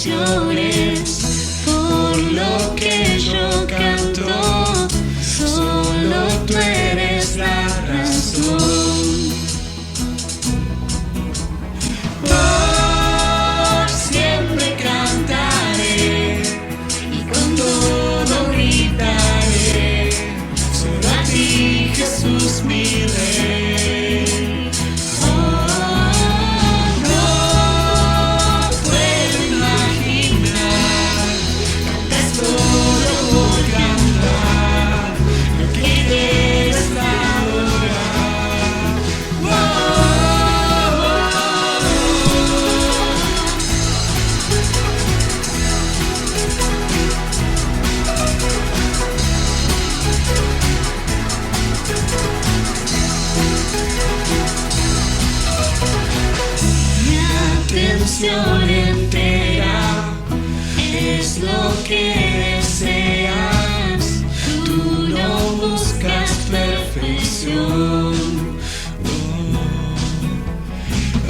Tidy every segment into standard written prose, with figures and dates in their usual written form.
canciones, por lo que yo canto, solo tú eres la razón. Por siempre cantaré y con todo gritaré, solo a ti, Jesús, mi Rey. No puedo imaginar, cantas solo por cantar, lo que quieres adorar. Mi atención entera es lo que deseas. Tú no buscas perfección.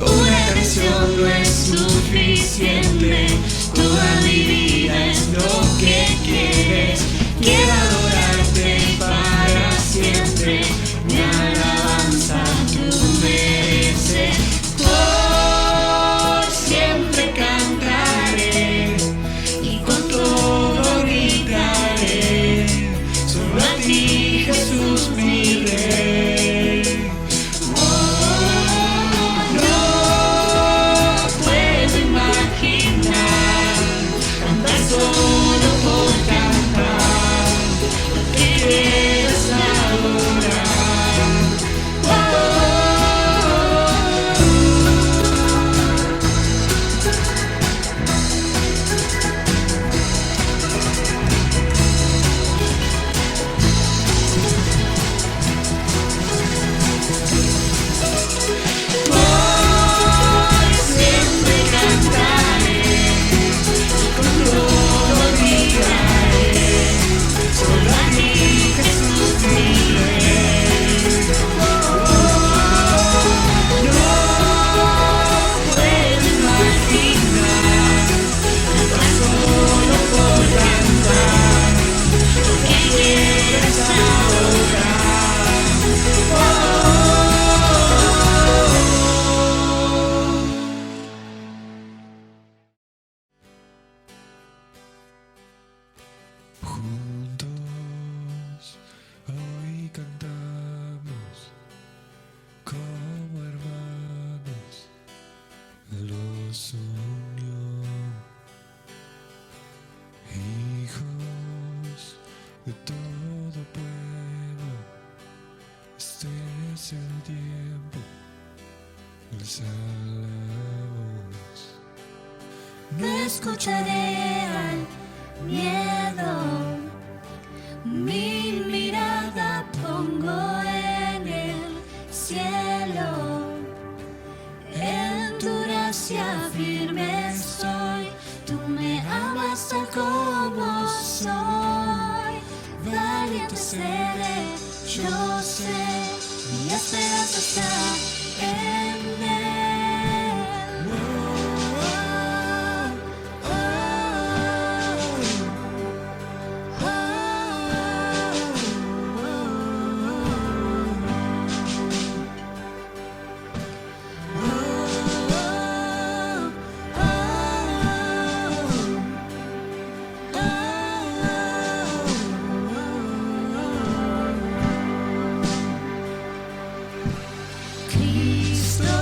Una canción no es suficiente. Toda mi vida es lo que quieres. Quiero adorarte para siempre. Mi alabanza tú mereces. Por siempre cantaré y con todo gritaré, solo a ti, Jesús, mi Rey. No puedo imaginar cantar solo por cantar, lo que quieres adorar. Siempre cantaré y con todo gritaré, solo a ti, Jesús, mi Rey. No puedo imaginar cantar solo por cantar, lo que quieres adorar. Juntos hoy cantamos como hermanos, los unió, hijos de todo pueblo. Este es el tiempo, alza la voz. No escucharé al miedo, mi mirada pongo en el cielo. En tu gracia firme estoy, tú me amas tal como soy. Valiente seré, yo sé, mi esperanza está en él. Cristo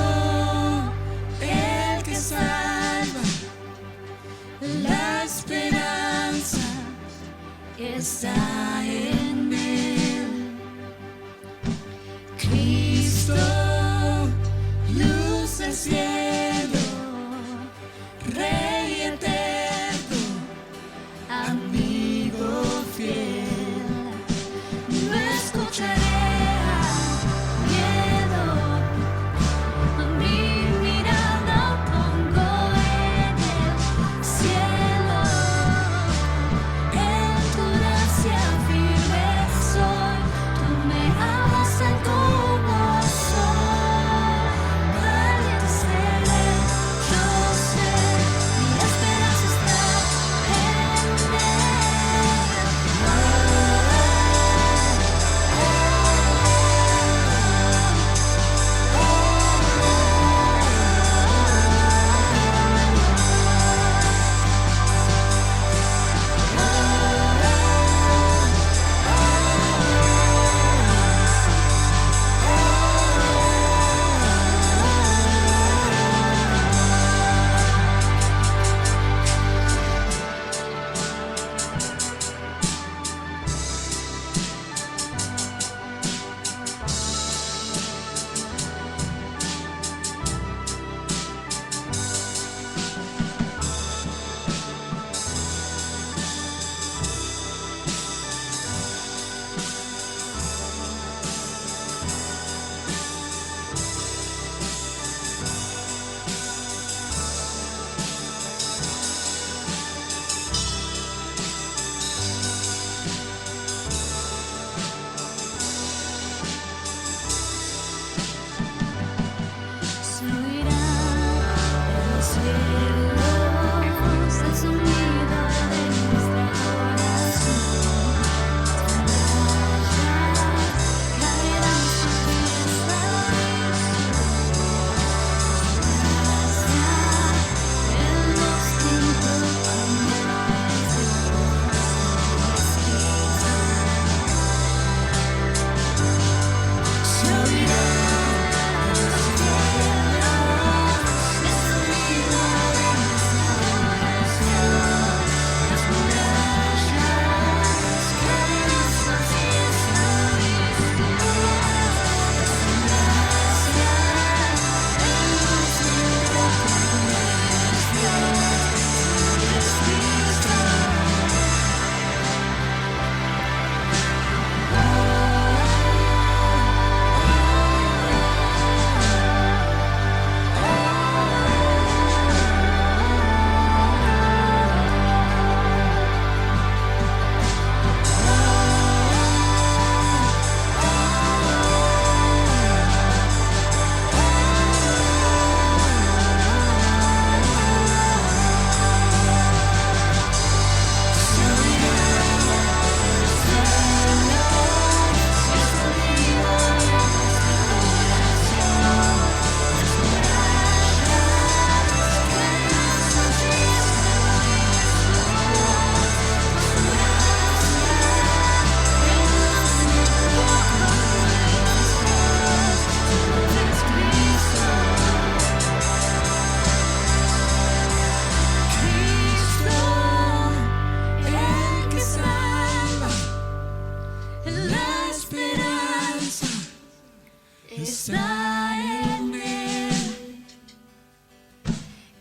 está en él.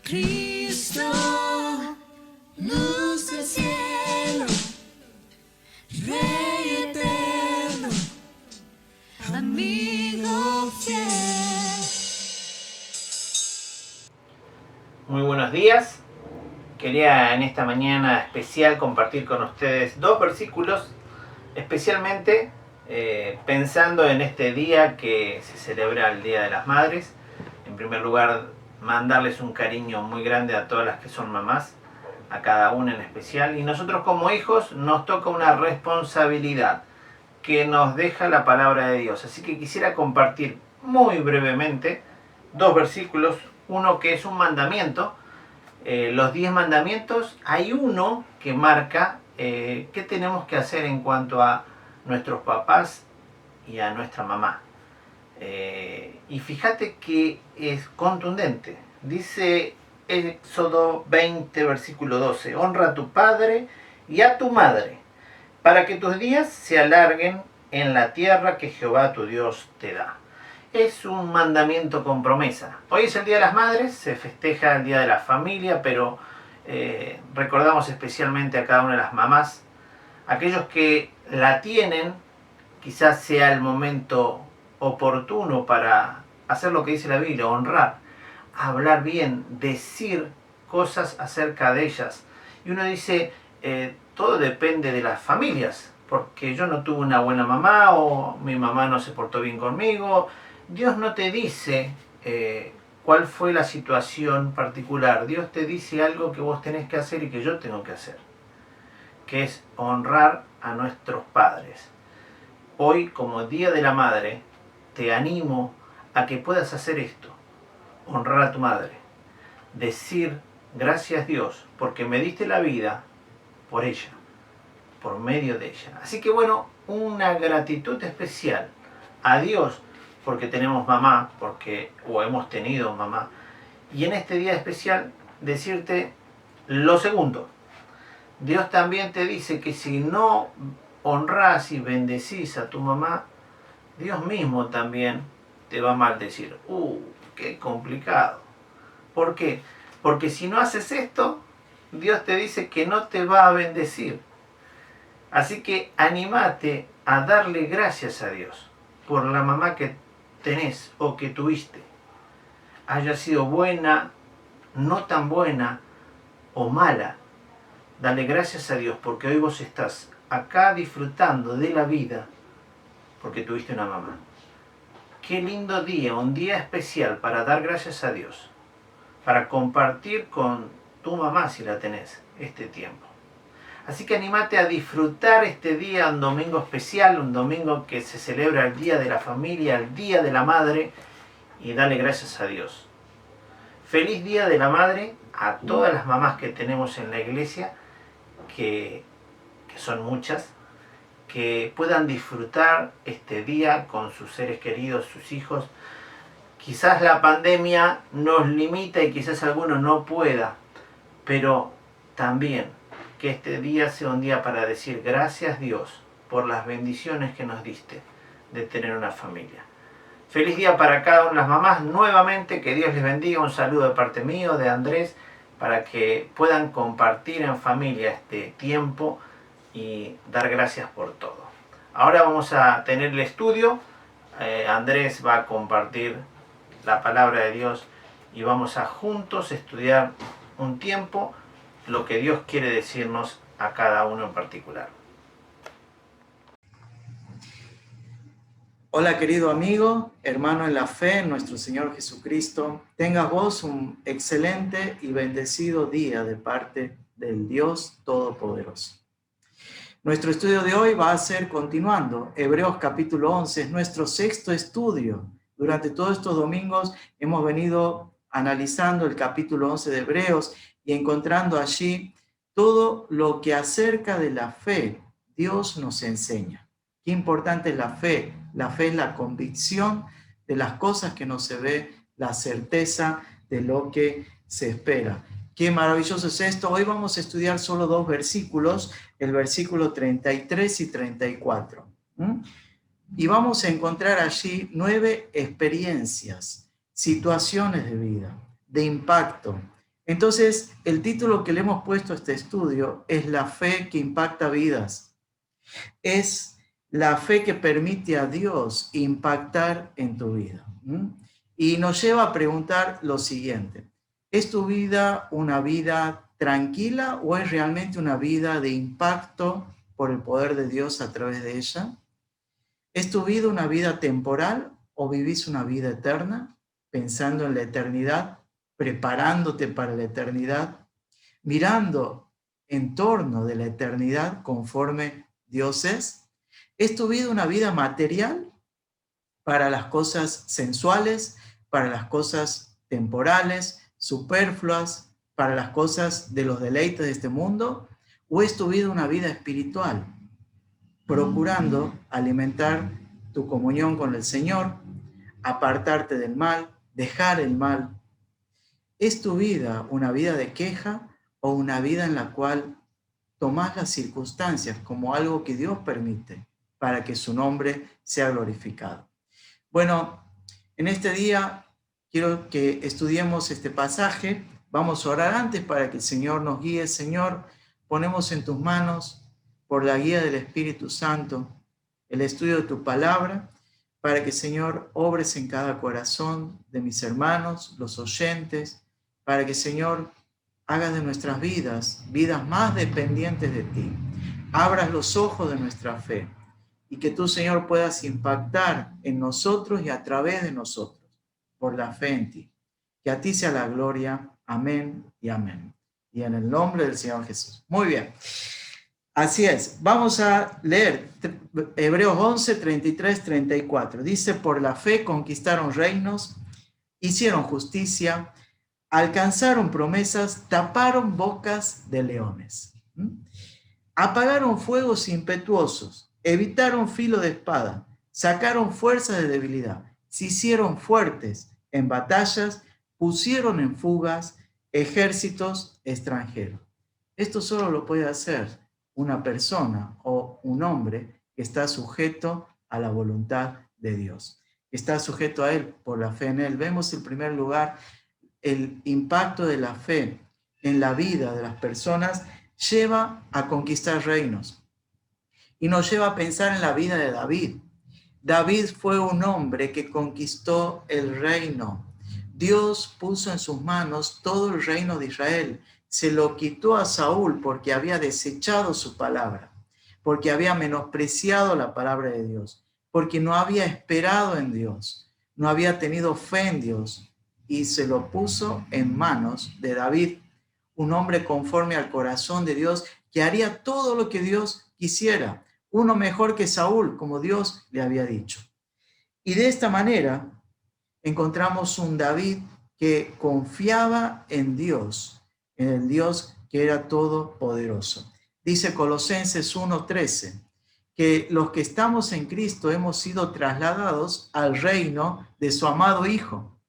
Cristo, luz del cielo, Rey eterno, amigo fiel. Muy buenos días. Quería en esta mañana especial compartir con ustedes 2 versículos, especialmente pensando en este día que se celebra el Día de las Madres. En primer lugar, mandarles un cariño muy grande a todas las que son mamás, a cada una en especial. Y nosotros como hijos nos toca una responsabilidad que nos deja la palabra de Dios. Así que quisiera compartir muy brevemente 2 versículos. Uno que es un mandamiento. Los 10 mandamientos, hay uno que marca qué tenemos que hacer en cuanto a nuestros papás y a nuestra mamá. Y fíjate que es contundente. Dice Éxodo 20, versículo 12: honra a tu padre y a tu madre, para que tus días se alarguen en la tierra que Jehová tu Dios te da. Es un mandamiento con promesa. Hoy es el Día de las Madres, se festeja el Día de la Familia, pero recordamos especialmente a cada una de las mamás. Aquellos que la tienen, quizás sea el momento oportuno para hacer lo que dice la Biblia: honrar, hablar bien, decir cosas acerca de ellas. Y uno dice, todo depende de las familias, porque yo no tuve una buena mamá, o mi mamá no se portó bien conmigo. Dios no te dice cuál fue la situación particular. Dios te dice algo que vos tenés que hacer y que yo tengo que hacer, que es honrar a nuestros padres. Hoy, como Día de la Madre, te animo a que puedas hacer esto: honrar a tu madre, decir gracias Dios porque me diste la vida por ella, por medio de ella. Así que bueno, una gratitud especial a Dios porque tenemos mamá, o hemos tenido mamá. Y en este día especial decirte lo segundo: Dios también te dice que si no honrás y bendecís a tu mamá, Dios mismo también te va a maldecir. Qué complicado. ¿Por qué? Porque si no haces esto, Dios te dice que no te va a bendecir. Así que anímate a darle gracias a Dios por la mamá que tenés o que tuviste, haya sido buena, no tan buena o mala. Dale gracias a Dios porque hoy vos estás acá disfrutando de la vida porque tuviste una mamá. Qué lindo día, un día especial para dar gracias a Dios, para compartir con tu mamá, si la tenés, este tiempo. Así que anímate a disfrutar este día, un domingo especial, un domingo que se celebra el Día de la Familia, el Día de la Madre, y dale gracias a Dios. Feliz Día de la Madre a todas las mamás que tenemos en la iglesia, que son muchas, que puedan disfrutar este día con sus seres queridos, sus hijos. Quizás la pandemia nos limita y quizás alguno no pueda, pero también que este día sea un día para decir gracias Dios por las bendiciones que nos diste de tener una familia. Feliz día para cada una de las mamás. Nuevamente, que Dios les bendiga. Un saludo de parte mío, de Andrés, para que puedan compartir en familia este tiempo y dar gracias por todo. Ahora vamos a tener el estudio. Andrés va a compartir la palabra de Dios y vamos a juntos estudiar un tiempo lo que Dios quiere decirnos a cada uno en particular. Hola querido amigo, hermano en la fe, en nuestro Señor Jesucristo. Tengas vos un excelente y bendecido día de parte del Dios Todopoderoso. Nuestro estudio de hoy va a ser continuando. Hebreos capítulo 11 es nuestro 6º estudio. Durante todos estos domingos hemos venido analizando el capítulo 11 de Hebreos y encontrando allí todo lo que acerca de la fe Dios nos enseña. Qué importante es la fe. La fe es la convicción de las cosas que no se ve, la certeza de lo que se espera. Qué maravilloso es esto. Hoy vamos a estudiar solo 2 versículos, el versículo 33 y 34. y vamos a encontrar allí 9 experiencias, situaciones de vida, de impacto. Entonces, el título que le hemos puesto a este estudio es La fe que impacta vidas. Es la fe que permite a Dios impactar en tu vida. Y nos lleva a preguntar lo siguiente: ¿es tu vida una vida tranquila o es realmente una vida de impacto por el poder de Dios a través de ella? ¿Es tu vida una vida temporal o vivís una vida eterna, pensando en la eternidad, preparándote para la eternidad, mirando en torno de la eternidad conforme Dios es? ¿Es tu vida una vida material para las cosas sensuales, para las cosas temporales, superfluas, para las cosas de los deleites de este mundo? ¿O es tu vida una vida espiritual, procurando alimentar tu comunión con el Señor, apartarte del mal, dejar el mal? ¿Es tu vida una vida de queja o una vida en la cual tomás las circunstancias como algo que Dios permite para que su nombre sea glorificado? Bueno, en este día quiero que estudiemos este pasaje. Vamos a orar antes para que el Señor nos guíe. Señor, ponemos en tus manos, por la guía del Espíritu Santo, el estudio de tu palabra, para que, Señor, obres en cada corazón de mis hermanos, los oyentes, para que, Señor, hagas de nuestras vidas más dependientes de ti. Abras los ojos de nuestra fe y que tú, Señor, puedas impactar en nosotros y a través de nosotros por la fe en ti. Que a ti sea la gloria. Amén y amén. Y en el nombre del Señor Jesús. Muy bien. Así es. Vamos a leer Hebreos 11, 33, 34. Dice: por la fe conquistaron reinos, hicieron justicia, alcanzaron promesas, taparon bocas de leones. Apagaron fuegos impetuosos, evitaron filo de espada, sacaron fuerzas de debilidad, se hicieron fuertes en batallas, pusieron en fugas ejércitos extranjeros. Esto solo lo puede hacer una persona o un hombre que está sujeto a la voluntad de Dios, que está sujeto a Él por la fe en Él. Vemos en primer lugar el impacto de la fe en la vida de las personas lleva a conquistar reinos y nos lleva a pensar en la vida de David. David fue un hombre que conquistó el reino. Dios puso en sus manos todo el reino de Israel. Se lo quitó a Saúl porque había desechado su palabra, porque había menospreciado la palabra de Dios, porque no había esperado en Dios, no había tenido fe en Dios, y se lo puso en manos de David, un hombre conforme al corazón de Dios, que haría todo lo que Dios quisiera, uno mejor que Saúl, como Dios le había dicho. Y de esta manera encontramos un David que confiaba en Dios, en el Dios que era todopoderoso. Dice Colosenses 1:13, que los que estamos en Cristo hemos sido trasladados al reino de su amado Hijo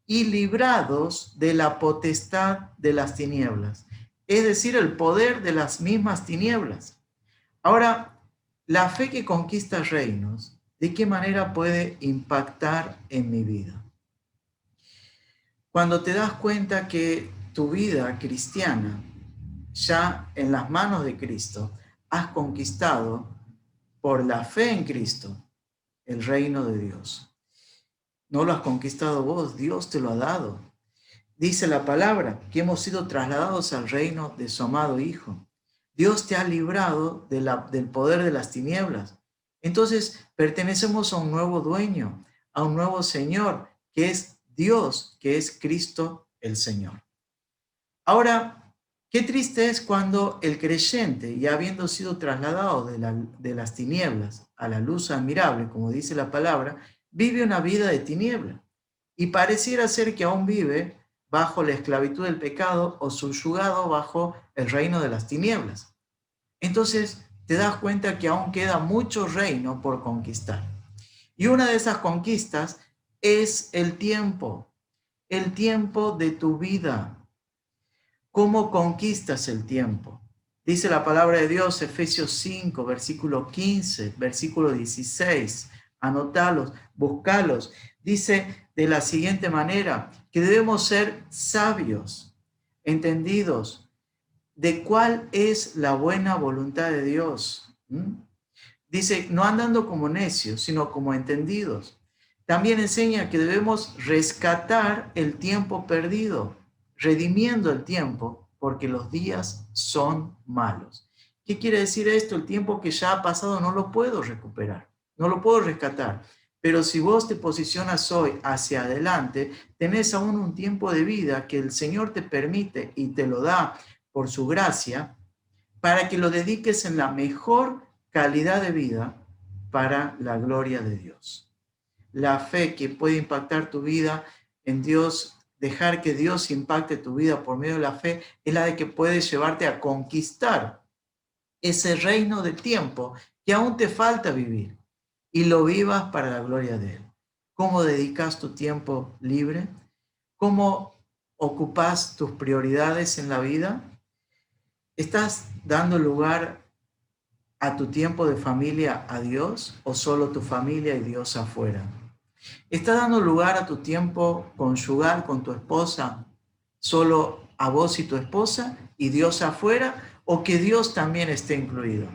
y librados de la potestad de las tinieblas, es decir, el poder de las mismas tinieblas. Ahora, la fe que conquista reinos, ¿de qué manera puede impactar en mi vida? Cuando te das cuenta que tu vida cristiana, ya en las manos de Cristo, has conquistado por la fe en Cristo el reino de Dios. No lo has conquistado vos, Dios te lo ha dado. Dice la palabra que hemos sido trasladados al reino de su amado Hijo. Dios te ha librado del poder de las tinieblas. Entonces pertenecemos a un nuevo dueño, a un nuevo Señor, que es Dios, que es Cristo el Señor. Ahora, qué triste es cuando el creyente, ya habiendo sido trasladado de las tinieblas a la luz admirable, como dice la palabra, vive una vida de tiniebla y pareciera ser que aún vive bajo la esclavitud del pecado o subyugado bajo el reino de las tinieblas. Entonces te das cuenta que aún queda mucho reino por conquistar. Y una de esas conquistas es el tiempo de tu vida. ¿Cómo conquistas el tiempo? Dice la palabra de Dios, Efesios 5, versículo 15, versículo 16. Anotalos, buscalos. Dice de la siguiente manera, que debemos ser sabios, entendidos de cuál es la buena voluntad de Dios. Dice, no andando como necios, sino como entendidos. También enseña que debemos rescatar el tiempo perdido, redimiendo el tiempo, porque los días son malos. ¿Qué quiere decir esto? El tiempo que ya ha pasado no lo puedo recuperar, no lo puedo rescatar. Pero si vos te posicionas hoy hacia adelante, tenés aún un tiempo de vida que el Señor te permite y te lo da por su gracia, para que lo dediques en la mejor calidad de vida para la gloria de Dios. La fe que puede impactar tu vida en Dios, dejar que Dios impacte tu vida por medio de la fe, es la de que puede llevarte a conquistar ese reino de tiempo que aún te falta vivir y lo vivas para la gloria de Él. ¿Cómo dedicas tu tiempo libre? ¿Cómo ocupas tus prioridades en la vida? ¿Estás dando lugar a tu tiempo de familia a Dios o solo tu familia y Dios afuera? ¿Estás dando lugar a tu tiempo conyugal con tu esposa, solo a vos y tu esposa y Dios afuera, o que Dios también esté incluido?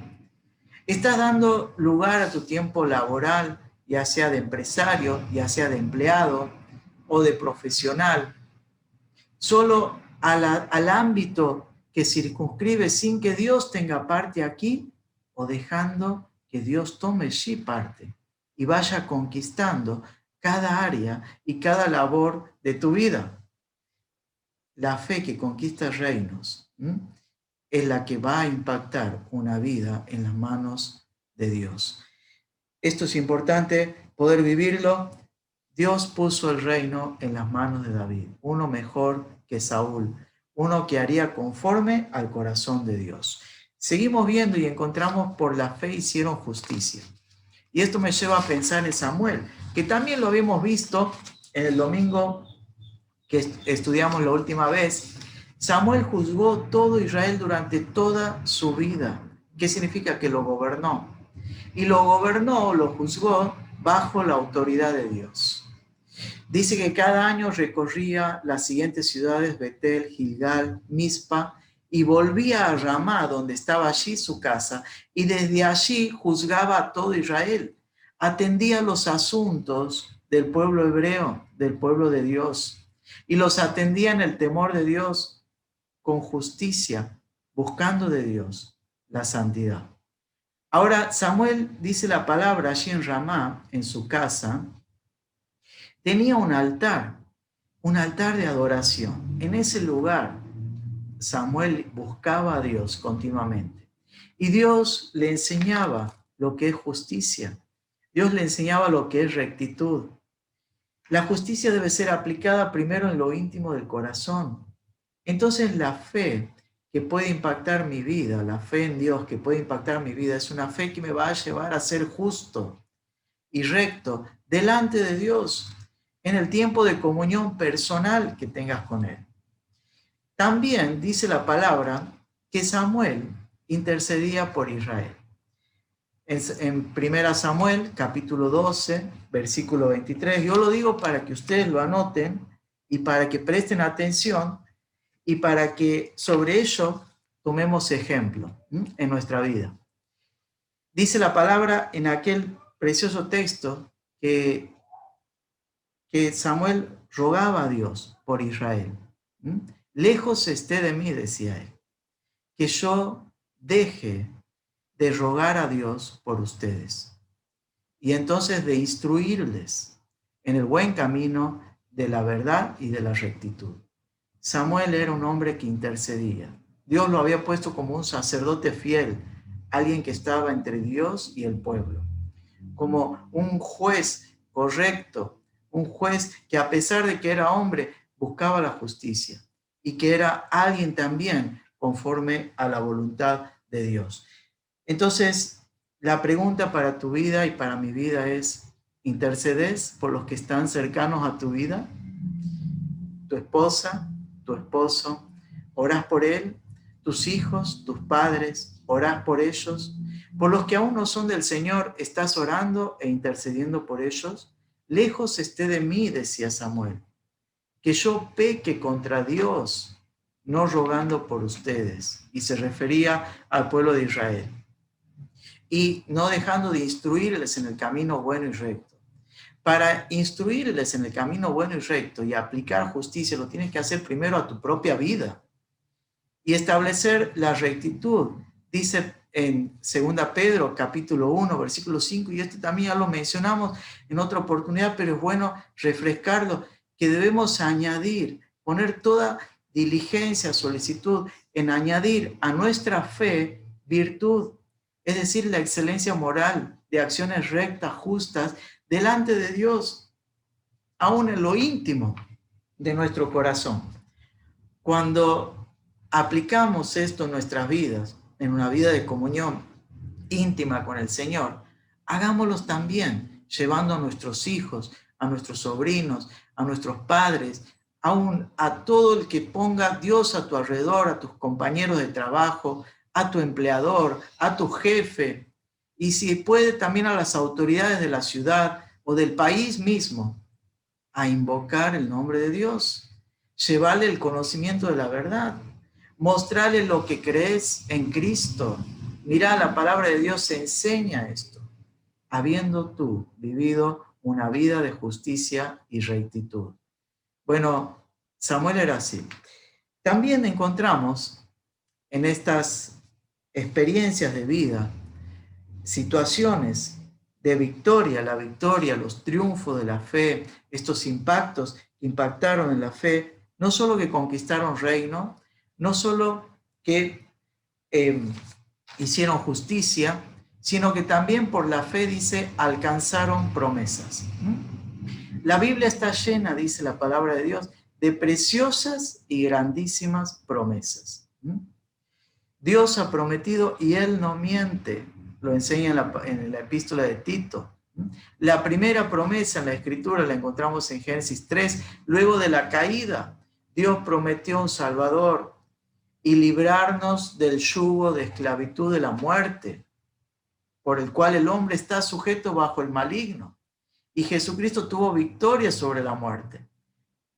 ¿Estás dando lugar a tu tiempo laboral, ya sea de empresario, ya sea de empleado o de profesional, solo al ámbito que circunscribe sin que Dios tenga parte aquí, o dejando que Dios tome sí parte y vaya conquistando cada área y cada labor de tu vida? La fe que conquista reinos es la que va a impactar una vida en las manos de Dios. Esto es importante poder vivirlo. Dios puso el reino en las manos de David, uno mejor que Saúl, uno que haría conforme al corazón de Dios. Seguimos viendo y encontramos por la fe hicieron justicia. Y esto me lleva a pensar en Samuel, que también lo habíamos visto en el domingo que estudiamos la última vez. Samuel juzgó todo Israel durante toda su vida. ¿Qué significa? Que lo gobernó. Y lo gobernó, lo juzgó bajo la autoridad de Dios. Dice que cada año recorría las siguientes ciudades: Betel, Gilgal, Mizpa, y volvía a Ramá, donde estaba allí su casa, y desde allí juzgaba a todo Israel. Atendía los asuntos del pueblo hebreo, del pueblo de Dios, y los atendía en el temor de Dios, con justicia, buscando de Dios la santidad. Ahora, Samuel, dice la palabra, allí en Ramá, en su casa, tenía un altar de adoración. En ese lugar, Samuel buscaba a Dios continuamente. Y Dios le enseñaba lo que es justicia. Dios le enseñaba lo que es rectitud. La justicia debe ser aplicada primero en lo íntimo del corazón. Entonces la fe que puede impactar mi vida, la fe en Dios que puede impactar mi vida, es una fe que me va a llevar a ser justo y recto delante de Dios en el tiempo de comunión personal que tengas con Él. También dice la palabra que Samuel intercedía por Israel. En 1 Samuel, capítulo 12, versículo 23. Yo lo digo para que ustedes lo anoten y para que presten atención y para que sobre ello tomemos ejemplo en nuestra vida. Dice la palabra en aquel precioso texto que Samuel rogaba a Dios por Israel. Lejos esté de mí, decía él, que yo deje de rogar a Dios por ustedes y entonces de instruirles en el buen camino de la verdad y de la rectitud. Samuel era un hombre que intercedía. Dios lo había puesto como un sacerdote fiel, alguien que estaba entre Dios y el pueblo, como un juez correcto, un juez que a pesar de que era hombre, buscaba la justicia y que era alguien también conforme a la voluntad de Dios. Entonces, la pregunta para tu vida y para mi vida es: ¿intercedes por los que están cercanos a tu vida? ¿Tu esposa, tu esposo? ¿Orás por él? tus hijos, tus padres, orás por ellos. Por los que aún no son del Señor, estás orando e intercediendo por ellos. Lejos esté de mí, decía Samuel, que yo peque contra Dios, no rogando por ustedes. Y se refería al pueblo de Israel. Y no dejando de instruirles en el camino bueno y recto. Para instruirles en el camino bueno y recto y aplicar justicia, lo tienes que hacer primero a tu propia vida. Y establecer la rectitud. Dice en 2 Pedro, capítulo 1, versículo 5, y también ya lo mencionamos en otra oportunidad, pero es bueno refrescarlo, que debemos añadir, poner toda diligencia, solicitud en añadir a nuestra fe virtud, es decir, la excelencia moral de acciones rectas, justas, delante de Dios, aún en lo íntimo de nuestro corazón. Cuando aplicamos esto en nuestras vidas, en una vida de comunión íntima con el Señor, hagámoslo también, llevando a nuestros hijos, a nuestros sobrinos, a nuestros padres, aún a todo el que ponga Dios a tu alrededor, a tus compañeros de trabajo, a tu empleador, a tu jefe, y si puede también a las autoridades de la ciudad o del país mismo, a invocar el nombre de Dios, llevarle el conocimiento de la verdad, mostrarle lo que crees en Cristo. Mira, la palabra de Dios enseña esto, habiendo tú vivido una vida de justicia y rectitud. Bueno, Samuel era así. También encontramos en estas experiencias de vida situaciones de victoria, la victoria, los triunfos de la fe, estos impactos que impactaron en la fe, no solo que conquistaron reino, no solo que hicieron justicia, sino que también por la fe, dice, alcanzaron promesas. La Biblia está llena, dice la palabra de Dios, de preciosas y grandísimas promesas. Dios ha prometido y Él no miente. Lo enseña en la epístola de Tito. La primera promesa en la Escritura la encontramos en Génesis 3. Luego de la caída, Dios prometió un Salvador y librarnos del yugo de esclavitud de la muerte, por el cual el hombre está sujeto bajo el maligno. Y Jesucristo tuvo victoria sobre la muerte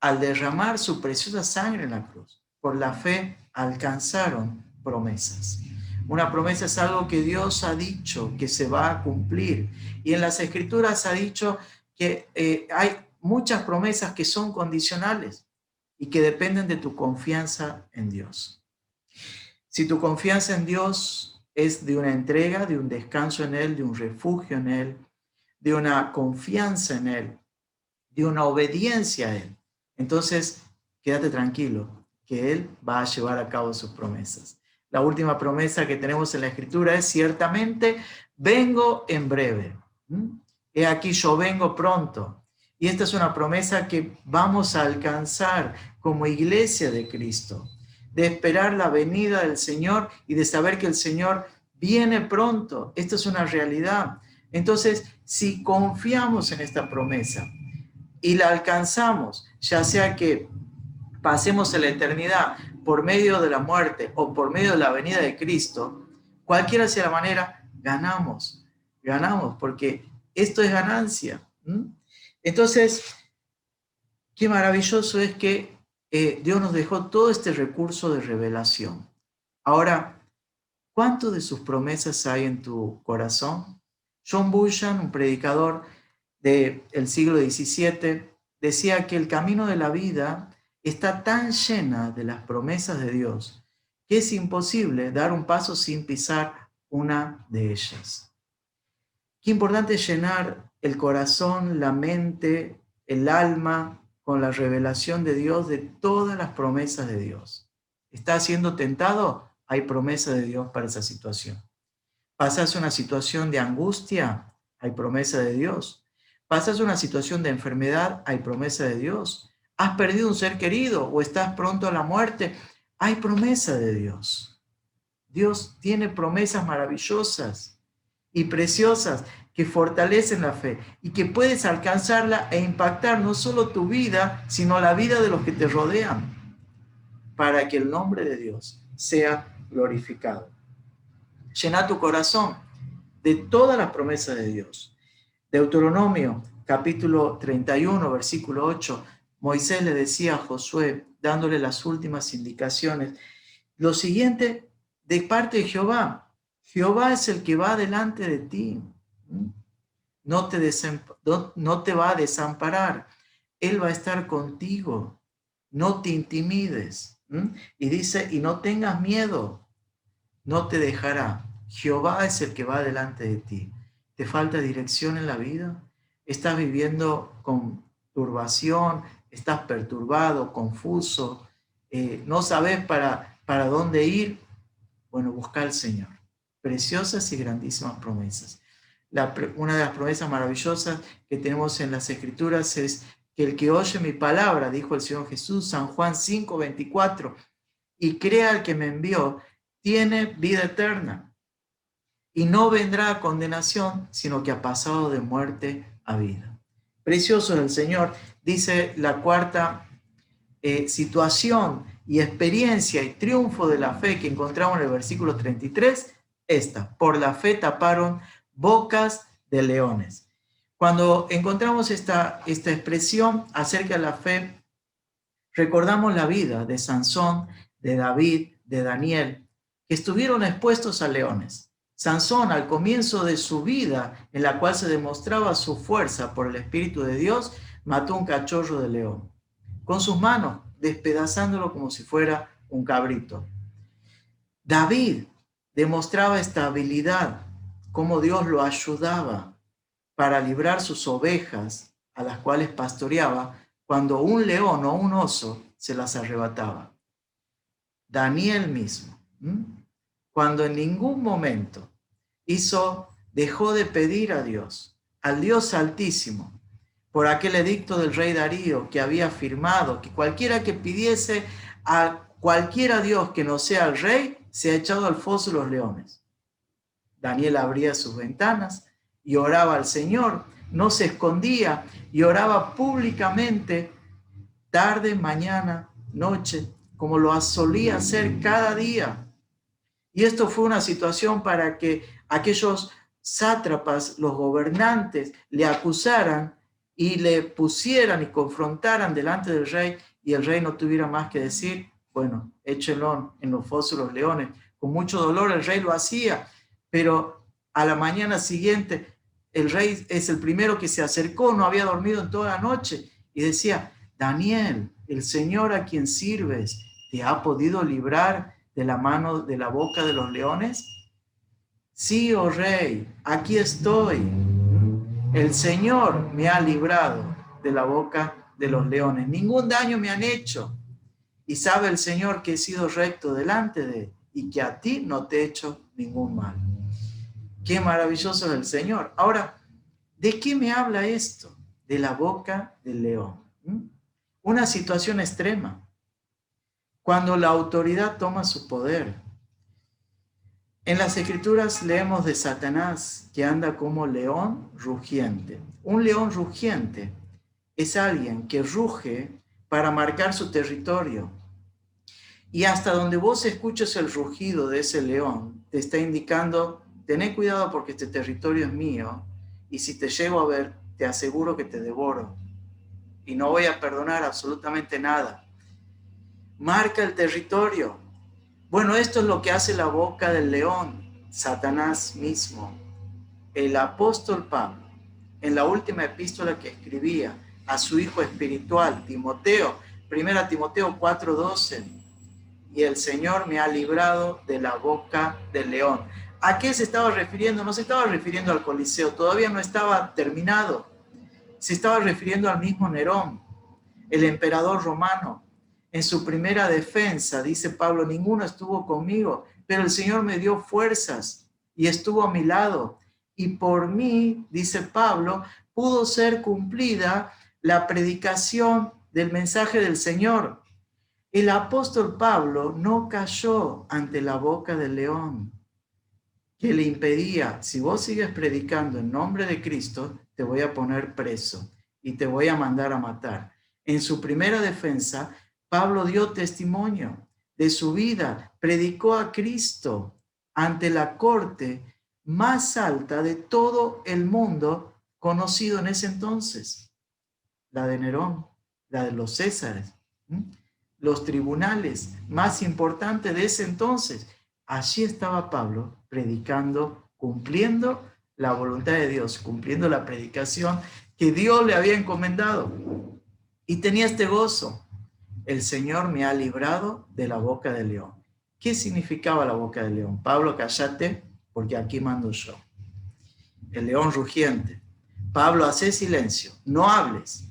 al derramar su preciosa sangre en la cruz. Por la fe alcanzaron promesas. Una promesa es algo que Dios ha dicho que se va a cumplir. Y en las Escrituras ha dicho que hay muchas promesas que son condicionales y que dependen de tu confianza en Dios. Si tu confianza en Dios es de una entrega, de un descanso en Él, de un refugio en Él, de una confianza en Él, de una obediencia a Él, entonces quédate tranquilo que Él va a llevar a cabo sus promesas. La última promesa que tenemos en la Escritura es: ciertamente vengo en breve. He aquí, yo vengo pronto. Y esta es una promesa que vamos a alcanzar como iglesia de Cristo, de esperar la venida del Señor y de saber que el Señor viene pronto. Esta es una realidad. Entonces, si confiamos en esta promesa y la alcanzamos, ya sea que pasemos en la eternidad por medio de la muerte o por medio de la venida de Cristo, cualquiera sea la manera, ganamos porque esto es ganancia. Entonces, qué maravilloso es que Dios nos dejó todo este recurso de revelación. Ahora, ¿cuánto de sus promesas hay en tu corazón? John Bushan, un predicador del siglo XVII, decía que el camino de la vida está tan llena de las promesas de Dios que es imposible dar un paso sin pisar una de ellas. Qué importante es llenar el corazón, la mente, el alma con la revelación de Dios, de todas las promesas de Dios. ¿Estás siendo tentado? Hay promesa de Dios para esa situación. ¿Pasas una situación de angustia? Hay promesa de Dios. ¿Pasas una situación de enfermedad? Hay promesa de Dios. ¿Has perdido un ser querido o estás pronto a la muerte? Hay promesa de Dios. Dios tiene promesas maravillosas y preciosas que fortalecen la fe y que puedes alcanzarla e impactar no solo tu vida, sino la vida de los que te rodean, para que el nombre de Dios sea glorificado. Llena tu corazón de todas las promesas de Dios. Deuteronomio, capítulo 31, versículo 8, Moisés le decía a Josué, dándole las últimas indicaciones, lo siguiente de parte de Jehová. Jehová es el que va delante de ti. No te va a desamparar. Él va a estar contigo. No te intimides. Y dice, y no tengas miedo. No te dejará. Jehová es el que va delante de ti. ¿Te falta dirección en la vida? ¿Estás viviendo con turbación? ¿Estás perturbado, confuso? ¿No sabes para dónde ir? Bueno, busca al Señor. Preciosas y grandísimas promesas. Una de las promesas maravillosas que tenemos en las Escrituras es que el que oye mi palabra, dijo el Señor Jesús, San Juan 5:24, y crea al que me envió, tiene vida eterna y no vendrá a condenación, sino que ha pasado de muerte a vida. Precioso es el Señor, dice la cuarta situación y experiencia y triunfo de la fe que encontramos en el versículo 33, por la fe taparon bocas de leones. Cuando encontramos esta expresión acerca de la fe, recordamos la vida de Sansón, de David, de Daniel, que estuvieron expuestos a leones. Sansón, al comienzo de su vida, en la cual se demostraba su fuerza por el Espíritu de Dios, mató un cachorro de león, con sus manos, despedazándolo como si fuera un cabrito. David demostraba esta habilidad, cómo Dios lo ayudaba para librar sus ovejas, a las cuales pastoreaba, cuando un león o un oso se las arrebataba. Daniel mismo, cuando en ningún momento dejó de pedir a Dios, al Dios Altísimo, por aquel edicto del rey Darío que había firmado que cualquiera que pidiese a cualquiera Dios que no sea el rey, sea echado al foso de los leones. Daniel abría sus ventanas y oraba al Señor, no se escondía y oraba públicamente, tarde, mañana, noche, como lo solía hacer cada día. Y esto fue una situación para que aquellos sátrapas, los gobernantes, le acusaran y le pusieran y confrontaran delante del rey, y el rey no tuviera más que decir, bueno, échenlo en los fosos de los leones. Con mucho dolor el rey lo hacía, pero a la mañana siguiente el rey es el primero que se acercó, no había dormido en toda la noche, y decía, Daniel, el Señor a quien sirves, ¿te ha podido librar de la mano, de la boca de los leones? Sí, oh rey, aquí estoy. El Señor me ha librado de la boca de los leones. Ningún daño me han hecho. Y sabe el Señor que he sido recto delante de él y que a ti no te he hecho ningún mal. Qué maravilloso es el Señor. Ahora, ¿de qué me habla esto? De la boca del león. Una situación extrema. Cuando la autoridad toma su poder. En las Escrituras leemos de Satanás que anda como león rugiente. Un león rugiente es alguien que ruge para marcar su territorio. Y hasta donde vos escuches el rugido de ese león, te está indicando, tené cuidado porque este territorio es mío, y si te llego a ver, te aseguro que te devoro. Y no voy a perdonar absolutamente nada. Marca el territorio. Bueno, esto es lo que hace la boca del león, Satanás mismo. El apóstol Pablo, en la última epístola que escribía a su hijo espiritual, Timoteo, 1 Timoteo 4:12, y el Señor me ha librado de la boca del león. ¿A qué se estaba refiriendo? No se estaba refiriendo al Coliseo, todavía no estaba terminado. Se estaba refiriendo al mismo Nerón, el emperador romano. En su primera defensa, dice Pablo, ninguno estuvo conmigo, pero el Señor me dio fuerzas y estuvo a mi lado. Y por mí, dice Pablo, pudo ser cumplida la predicación del mensaje del Señor. El apóstol Pablo no cayó ante la boca del león, que le impedía, si vos sigues predicando en nombre de Cristo, te voy a poner preso y te voy a mandar a matar. En su primera defensa, Pablo dio testimonio de su vida predicó a Cristo ante la corte más alta de todo el mundo conocido en ese entonces, la de Nerón, la de los Césares, los tribunales más importantes de ese entonces. Allí estaba Pablo predicando, cumpliendo la voluntad de Dios, cumpliendo la predicación que Dios le había encomendado. Y tenía este gozo: el Señor me ha librado de la boca del león. ¿Qué significaba la boca del león? Pablo, cállate, porque aquí mando yo. El león rugiente. Pablo, hace silencio, no hables.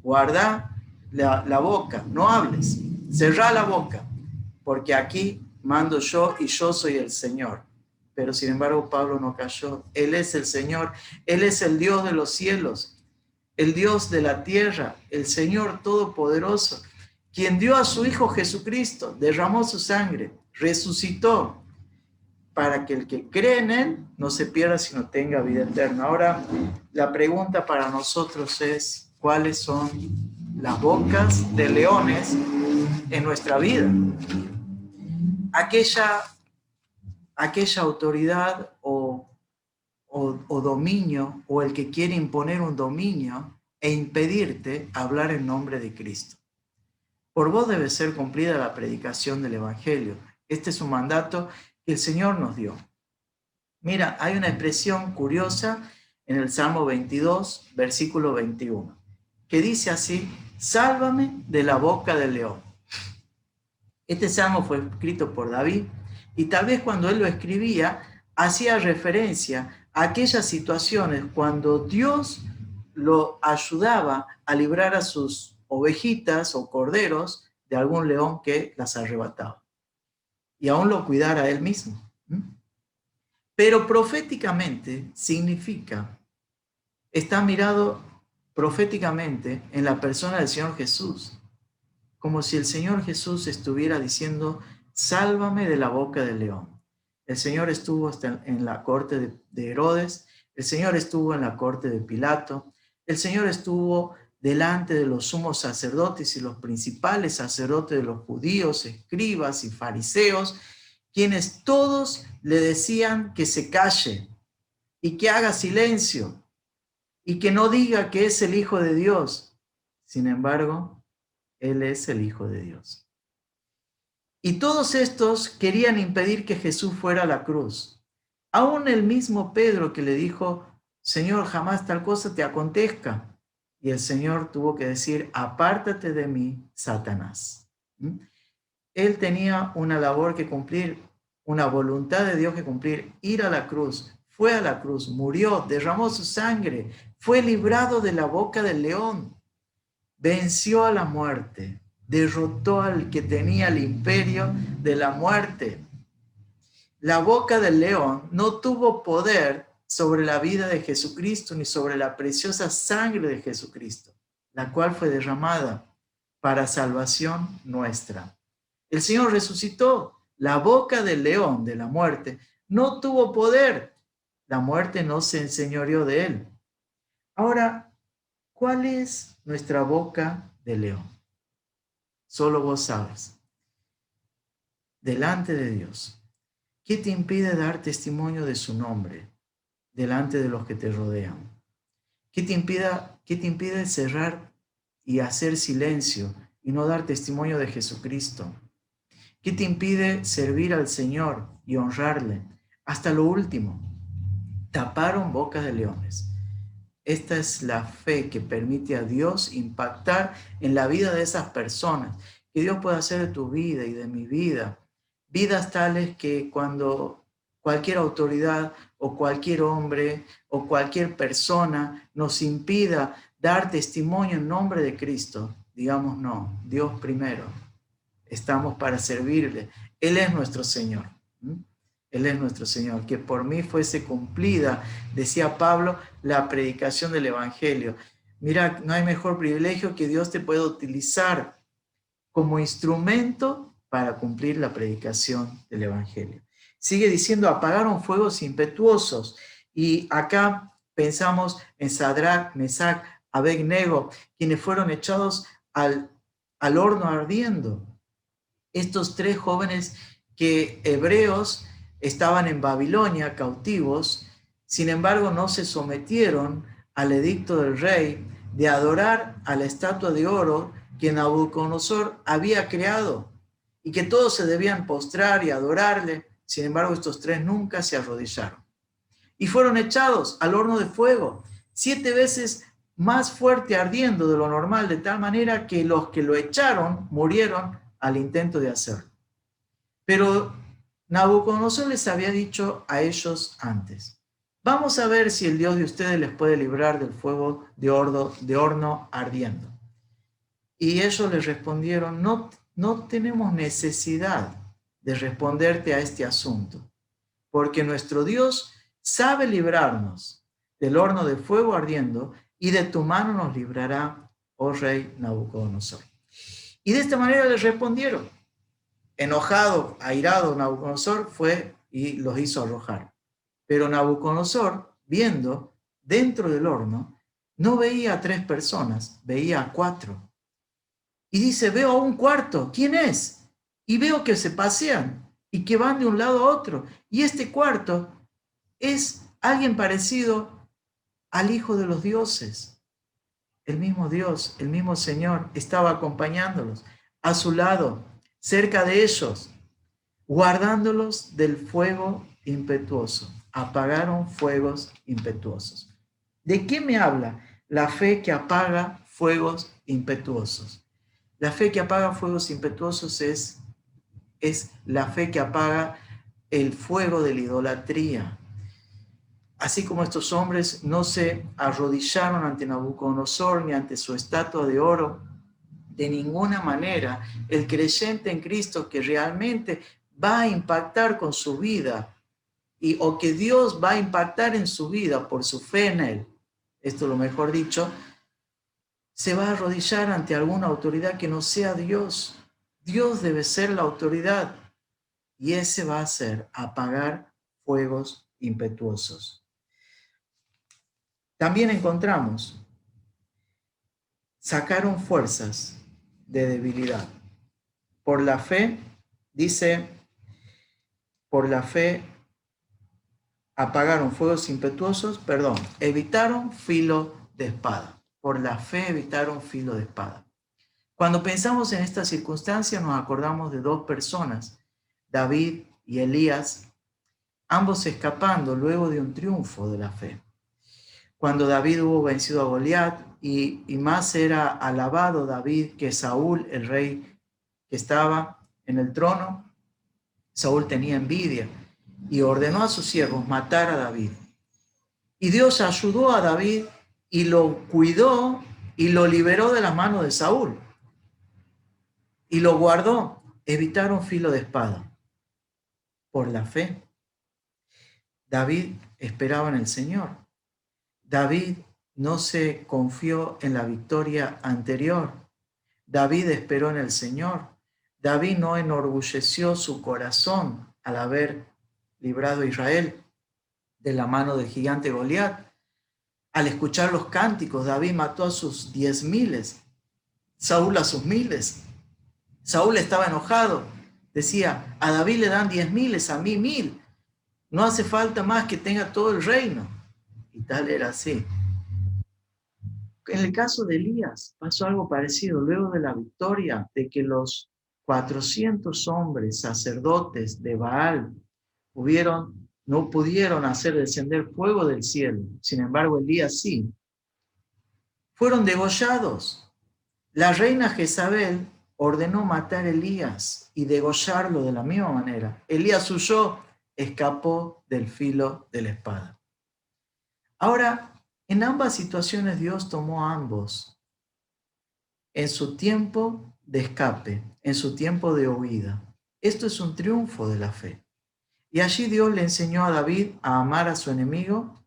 Guarda la boca, no hables. Cerrá la boca, porque aquí mando yo y yo soy el Señor. Pero sin embargo Pablo no cayó. Él es el Señor, Él es el Dios de los cielos, el Dios de la tierra, el Señor Todopoderoso, quien dio a su Hijo Jesucristo, derramó su sangre, resucitó, para que el que cree en Él no se pierda, sino tenga vida eterna. Ahora, la pregunta para nosotros es: ¿cuáles son las bocas de leones en nuestra vida? Aquella autoridad o dominio, o el que quiere imponer un dominio e impedirte hablar en nombre de Cristo. Por vos debe ser cumplida la predicación del Evangelio. Este es un mandato que el Señor nos dio. Mira, hay una expresión curiosa en el Salmo 22, versículo 21, que dice así: sálvame de la boca del león. Este salmo fue escrito por David, y tal vez cuando él lo escribía, hacía referencia a aquellas situaciones cuando Dios lo ayudaba a librar a sus ovejitas o corderos de algún león que las arrebataba, y aún lo cuidara él mismo. Pero proféticamente significa, está mirado proféticamente en la persona del Señor Jesús, como si el Señor Jesús estuviera diciendo: sálvame de la boca del león. El Señor estuvo hasta en la corte de Herodes, el Señor estuvo en la corte de Pilato, el Señor estuvo delante de los sumos sacerdotes y los principales sacerdotes de los judíos, escribas y fariseos, quienes todos le decían que se calle y que haga silencio y que no diga que es el Hijo de Dios. Sin embargo, Él es el Hijo de Dios. Y todos estos querían impedir que Jesús fuera a la cruz. Aún el mismo Pedro, que le dijo: Señor, jamás tal cosa te acontezca. Y el Señor tuvo que decir: apártate de mí, Satanás. Él tenía una labor que cumplir, una voluntad de Dios que cumplir: ir a la cruz. Fue a la cruz, murió, derramó su sangre, fue librado de la boca del león, venció a la muerte, derrotó al que tenía el imperio de la muerte. La boca del león no tuvo poder sobre la vida de Jesucristo ni sobre la preciosa sangre de Jesucristo, la cual fue derramada para salvación nuestra. El Señor resucitó. La boca del león de la muerte no tuvo poder. La muerte no se enseñoreó de él. Ahora, ¿cuál es nuestra boca de león? Solo vos sabes. Delante de Dios, ¿qué te impide dar testimonio de su nombre delante de los que te rodean? ¿Qué te impide cerrar y hacer silencio y no dar testimonio de Jesucristo? ¿Qué te impide servir al Señor y honrarle hasta lo último? Taparon bocas de leones. Esta es la fe que permite a Dios impactar en la vida de esas personas. Que Dios pueda hacer de tu vida y de mi vida. Vidas tales que cuando cualquier autoridad o cualquier hombre o cualquier persona nos impida dar testimonio en nombre de Cristo, digamos: no, Dios primero. Estamos para servirle. Él es nuestro Señor. Él es nuestro Señor. Que por mí fuese cumplida, decía Pablo, la predicación del Evangelio. Mira, no hay mejor privilegio que Dios te pueda utilizar como instrumento para cumplir la predicación del Evangelio. Sigue diciendo: apagaron fuegos impetuosos. Y acá pensamos en Sadrach, Mesach, Abednego, quienes fueron echados al horno ardiendo. estos 3 jóvenes que hebreos estaban en Babilonia cautivos, sin embargo no se sometieron al edicto del rey de adorar a la estatua de oro que Nabucodonosor había creado y que todos se debían postrar y adorarle. Sin embargo, estos 3 nunca se arrodillaron y fueron echados al horno de fuego, 7 veces más fuerte ardiendo de lo normal, de tal manera que los que lo echaron murieron al intento de hacerlo. Pero Nabucodonosor les había dicho a ellos antes: vamos a ver si el Dios de ustedes les puede librar del fuego de horno ardiendo. Y ellos les respondieron: no tenemos necesidad de responderte a este asunto, porque nuestro Dios sabe librarnos del horno de fuego ardiendo, y de tu mano nos librará, oh rey Nabucodonosor. Y de esta manera les respondieron. Enojado, airado, Nabucodonosor fue y los hizo arrojar. Pero Nabucodonosor, viendo dentro del horno, no veía a 3 personas, veía a 4. Y dice: veo a un cuarto, ¿quién es? Y veo que se pasean y que van de un lado a otro. Y este cuarto es alguien parecido al Hijo de los dioses. El mismo Dios, el mismo Señor estaba acompañándolos a su lado, cerca de ellos, guardándolos del fuego impetuoso. Apagaron fuegos impetuosos. ¿De qué me habla la fe que apaga fuegos impetuosos? La fe que apaga fuegos impetuosos es la fe que apaga el fuego de la idolatría. Así como estos hombres no se arrodillaron ante Nabucodonosor ni ante su estatua de oro, de ninguna manera el creyente en Cristo que realmente va a impactar con su vida o que Dios va a impactar en su vida por su fe en Él, esto lo mejor dicho, se va a arrodillar ante alguna autoridad que no sea Dios. Dios debe ser la autoridad y ese va a ser apagar fuegos impetuosos. También encontramos, sacaron fuerzas de debilidad. Por la fe, dice, por la fe apagaron fuegos impetuosos, evitaron filo de espada. Por la fe evitaron filo de espada. Cuando pensamos en esta circunstancia nos acordamos de 2 personas, David y Elías, ambos escapando luego de un triunfo de la fe. Cuando David hubo vencido a Goliat y más era alabado David que Saúl, el rey que estaba en el trono, Saúl tenía envidia y ordenó a sus siervos matar a David. Y Dios ayudó a David y lo cuidó y lo liberó de las manos de Saúl. Y lo guardó, evitaron filo de espada. Por la fe, David esperaba en el Señor. David no se confió en la victoria anterior. David esperó en el Señor. David no enorgulleció su corazón al haber librado a Israel de la mano del gigante Goliat. Al escuchar los cánticos, David mató a sus 10,000, Saúl a sus 1,000. Saúl estaba enojado. Decía: a David le dan 10,000, a mí 1,000. No hace falta más que tenga todo el reino. Y tal era así. En el caso de Elías pasó algo parecido. Luego de la victoria de que los 400 hombres sacerdotes de Baal no pudieron hacer descender fuego del cielo. Sin embargo, Elías sí. Fueron degollados. La reina Jezabel ordenó matar a Elías y degollarlo de la misma manera. Elías huyó, escapó del filo de la espada. Ahora, en ambas situaciones Dios tomó a ambos en su tiempo de escape, en su tiempo de huida. Esto es un triunfo de la fe. Y allí Dios le enseñó a David a amar a su enemigo,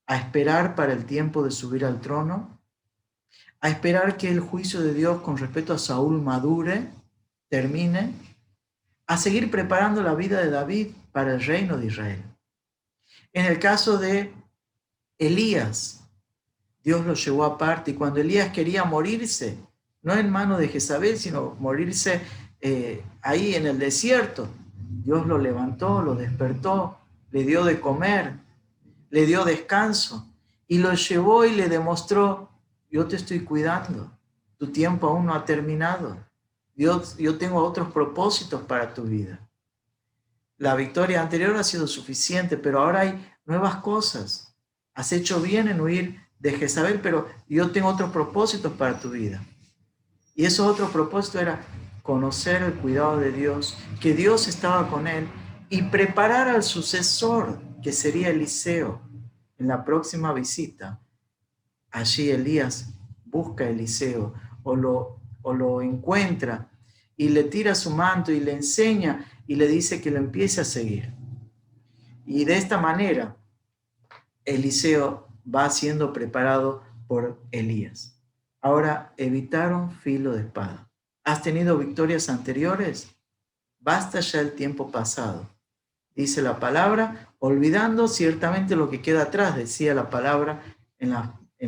a esperar para el tiempo de subir al trono, a esperar que el juicio de Dios con respecto a Saúl madure, termine, a seguir preparando la vida de David para el reino de Israel. En el caso de Elías, Dios lo llevó aparte y cuando Elías quería morirse, no en manos de Jezabel, sino morirse ahí en el desierto. Dios lo levantó, lo despertó, le dio de comer, le dio descanso y lo llevó y le demostró: yo te estoy cuidando, tu tiempo aún no ha terminado, yo tengo otros propósitos para tu vida. La victoria anterior ha sido suficiente, pero ahora hay nuevas cosas. Has hecho bien en huir de Jezabel, pero yo tengo otros propósitos para tu vida. Y esos otros propósitos era conocer el cuidado de Dios, que Dios estaba con él, y preparar al sucesor, que sería Eliseo. En la próxima visita, allí Elías busca a Eliseo o lo encuentra y le tira su manto y le enseña y le dice que lo empiece a seguir. Y de esta manera, Eliseo va siendo preparado por Elías. Ahora, evitaron filo de espada. ¿Has tenido victorias anteriores? Basta ya el tiempo pasado. Dice la palabra, olvidando ciertamente lo que queda atrás, decía la palabra en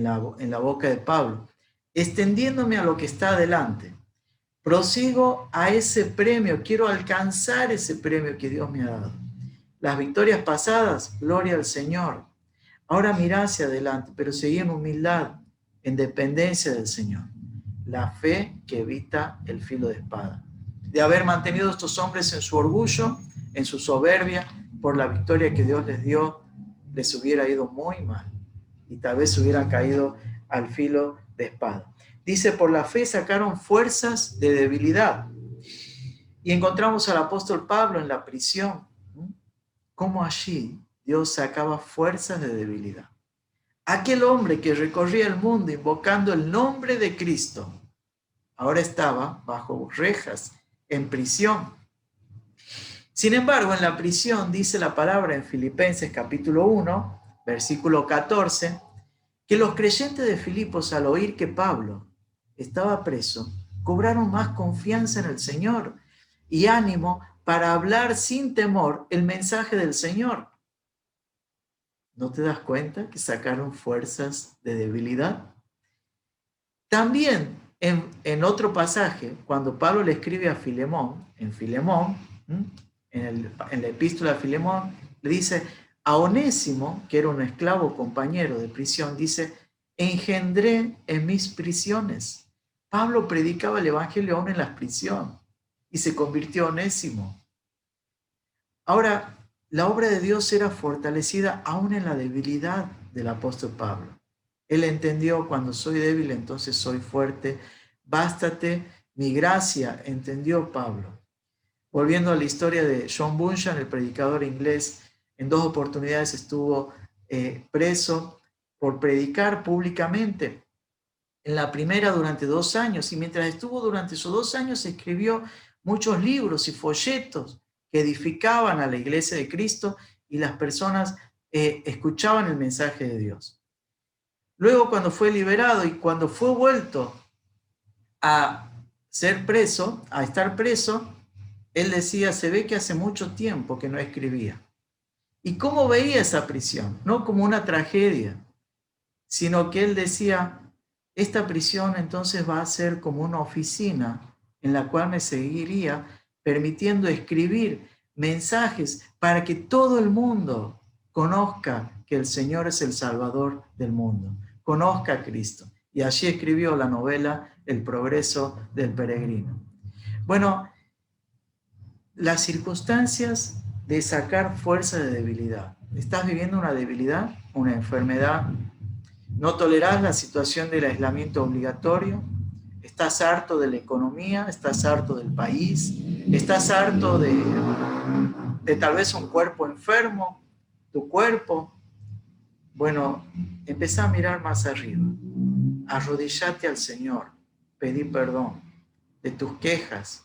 la boca de Pablo, extendiéndome a lo que está adelante. Prosigo a ese premio, quiero alcanzar ese premio que Dios me ha dado. Las victorias pasadas, gloria al Señor. Ahora mira hacia adelante, pero seguí en humildad, en dependencia del Señor. La fe que evita el filo de espada. De haber mantenido a estos hombres en su orgullo, en su soberbia, por la victoria que Dios les dio, les hubiera ido muy mal. Y tal vez hubieran caído al filo de espada. Dice, por la fe sacaron fuerzas de debilidad. Y encontramos al apóstol Pablo en la prisión. Cómo allí Dios sacaba fuerzas de debilidad. Aquel hombre que recorría el mundo invocando el nombre de Cristo, ahora estaba bajo rejas, en prisión. Sin embargo, en la prisión dice la palabra en Filipenses capítulo 1, versículo 14, que los creyentes de Filipos, al oír que Pablo estaba preso, cobraron más confianza en el Señor y ánimo para hablar sin temor el mensaje del Señor. ¿No te das cuenta que sacaron fuerzas de debilidad? También en otro pasaje, cuando Pablo le escribe a Filemón, en la epístola a Filemón, le dice a Onésimo, que era un esclavo compañero de prisión, dice, engendré en mis prisiones. Pablo predicaba el evangelio aún en la prisión y se convirtió en Onésimo. Ahora, la obra de Dios era fortalecida aún en la debilidad del apóstol Pablo. Él entendió, cuando soy débil, entonces soy fuerte. Bástate mi gracia, entendió Pablo. Volviendo a la historia de John Bunyan, el predicador inglés, en 2 oportunidades estuvo preso por predicar públicamente. En la primera durante 2 años, y mientras estuvo durante esos 2 años escribió muchos libros y folletos que edificaban a la iglesia de Cristo y las personas escuchaban el mensaje de Dios. Luego, cuando fue liberado y cuando fue vuelto a ser preso, a estar preso, él decía, se ve que hace mucho tiempo que no escribía. ¿Y cómo veía esa prisión? No como una tragedia, sino que él decía, esta prisión entonces va a ser como una oficina en la cual me seguiría permitiendo escribir mensajes para que todo el mundo conozca que el Señor es el Salvador del mundo, conozca a Cristo. Y allí escribió la novela El progreso del peregrino. Bueno, las circunstancias de sacar fuerza de debilidad. ¿Estás viviendo una debilidad, una enfermedad? ¿No tolerás la situación del aislamiento obligatorio? ¿Estás harto de la economía? ¿Estás harto del país? ¿Estás harto de tal vez un cuerpo enfermo? ¿Tu cuerpo? Bueno, empezá a mirar más arriba. Arrodillate al Señor. Pedí perdón de tus quejas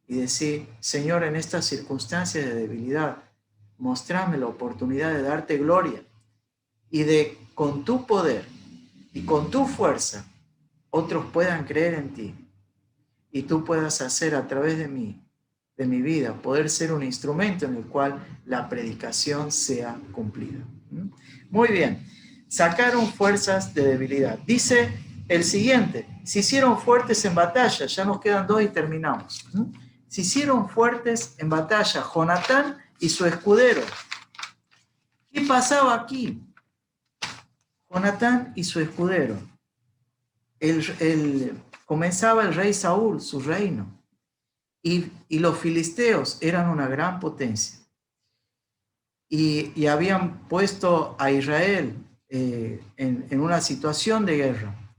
y decir, Señor, en estas circunstancias de debilidad, mostrame la oportunidad de darte gloria y de, con tu poder y con tu fuerza, otros puedan creer en ti y tú puedas hacer a través de mí, de mi vida, poder ser un instrumento en el cual la predicación sea cumplida. Muy bien, sacaron fuerzas de debilidad. Dice el siguiente, se hicieron fuertes en batalla, ya nos quedan 2 y terminamos. se hicieron fuertes en batalla, Jonatán y su escudero. ¿Qué pasaba aquí? Jonatán y su escudero. Comenzaba el rey Saúl, su reino, y los filisteos eran una gran potencia. Y habían puesto a Israel en una situación de guerra.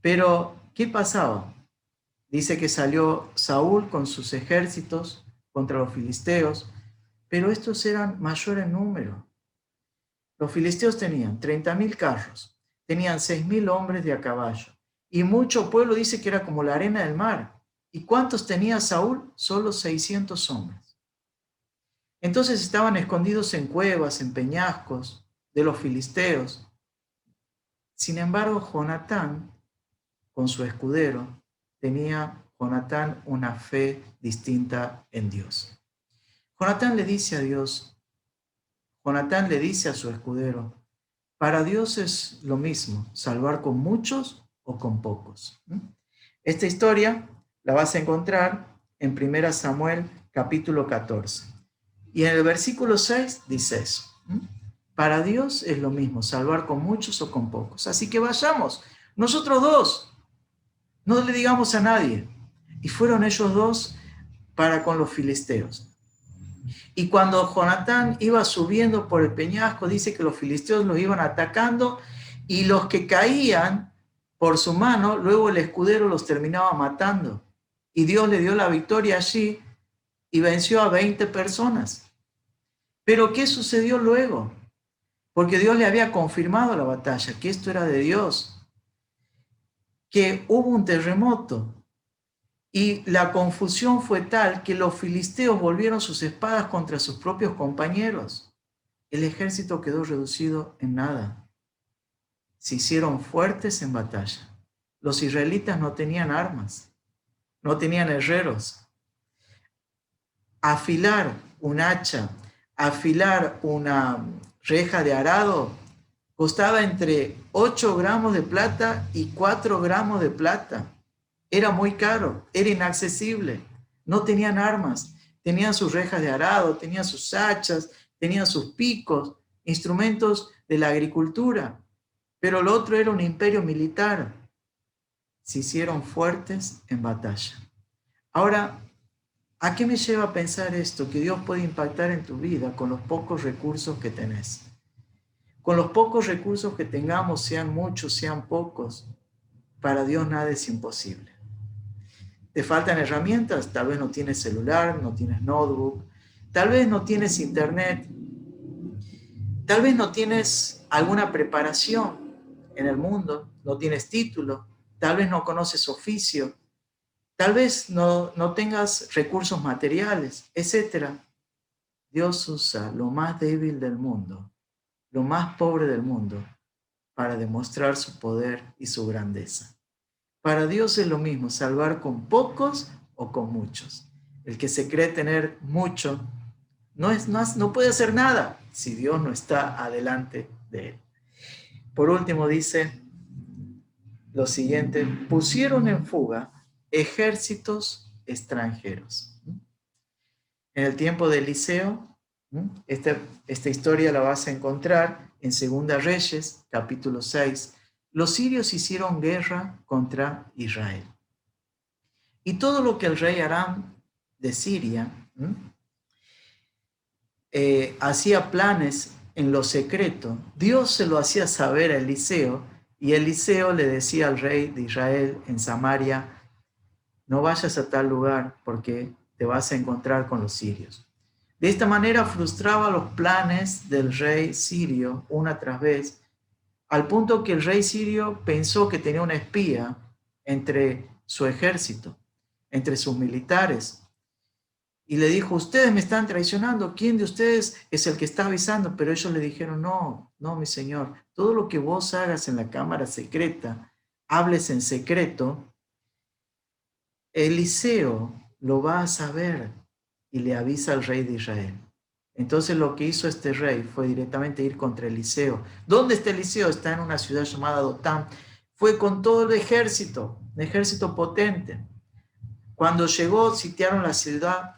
Pero, ¿qué pasaba? Dice que salió Saúl con sus ejércitos contra los filisteos, pero estos eran mayores en número. Los filisteos tenían 30.000 carros, tenían 6.000 hombres de a caballo, y mucho pueblo, dice que era como la arena del mar. ¿Y cuántos tenía Saúl? Solo 600 hombres. Entonces estaban escondidos en cuevas, en peñascos de los filisteos. Sin embargo, Jonatán, con su escudero, tenía Jonatán una fe distinta en Dios. Jonatán le dice a Dios, Jonatán le dice a su escudero, para Dios es lo mismo, salvar con muchos o con pocos. Esta historia la vas a encontrar en 1 Samuel capítulo 14. Y en el versículo 6 dice eso. Para Dios es lo mismo, salvar con muchos o con pocos. Así que vayamos, nosotros dos, no le digamos a nadie. Y fueron ellos dos para con los filisteos. Y cuando Jonatán iba subiendo por el peñasco, dice que los filisteos los iban atacando y los que caían por su mano, luego el escudero los terminaba matando. Y Dios le dio la victoria allí y venció a 20 personas. Pero ¿qué sucedió luego? Porque Dios le había confirmado la batalla, que esto era de Dios, que hubo un terremoto. Y la confusión fue tal que los filisteos volvieron sus espadas contra sus propios compañeros. El ejército quedó reducido en nada. Se hicieron fuertes en batalla. Los israelitas no tenían armas, no tenían herreros. Afilar un hacha, afilar una reja de arado, costaba entre 8 gramos de plata y 4 gramos de plata. Era muy caro, era inaccesible. No tenían armas, tenían sus rejas de arado, tenían sus hachas, tenían sus picos, instrumentos de la agricultura. Pero lo otro era un imperio militar. Se hicieron fuertes en batalla. Ahora, ¿a qué me lleva a pensar esto? Que Dios puede impactar en tu vida con los pocos recursos que tenés. Con los pocos recursos que tengamos, sean muchos, sean pocos, para Dios nada es imposible. ¿Te faltan herramientas? Tal vez no tienes celular, no tienes notebook, tal vez no tienes internet, tal vez no tienes alguna preparación en el mundo, no tienes título, tal vez no conoces oficio, tal vez no tengas recursos materiales, etc. Dios usa lo más débil del mundo, lo más pobre del mundo, para demostrar su poder y su grandeza. Para Dios es lo mismo, salvar con pocos o con muchos. El que se cree tener mucho no puede hacer nada si Dios no está adelante de él. Por último dice lo siguiente, pusieron en fuga ejércitos extranjeros. En el tiempo de Eliseo, esta historia la vas a encontrar en 2 Reyes, capítulo 6. Los sirios hicieron guerra contra Israel. Y todo lo que el rey Aram de Siria hacía planes en lo secreto, Dios se lo hacía saber a Eliseo, y Eliseo le decía al rey de Israel en Samaria, no vayas a tal lugar porque te vas a encontrar con los sirios. De esta manera frustraba los planes del rey sirio una tras vez, al punto que el rey sirio pensó que tenía una espía entre su ejército, entre sus militares. Y le dijo, ustedes me están traicionando, ¿quién de ustedes es el que está avisando? Pero ellos le dijeron, no, mi señor, todo lo que vos hagas en la cámara secreta, hables en secreto, Eliseo lo va a saber y le avisa al rey de Israel. Entonces lo que hizo este rey fue directamente ir contra Eliseo. ¿Dónde está Eliseo? Está en una ciudad llamada Dotán. Fue con todo el ejército, un ejército potente. Cuando llegó, sitiaron la ciudad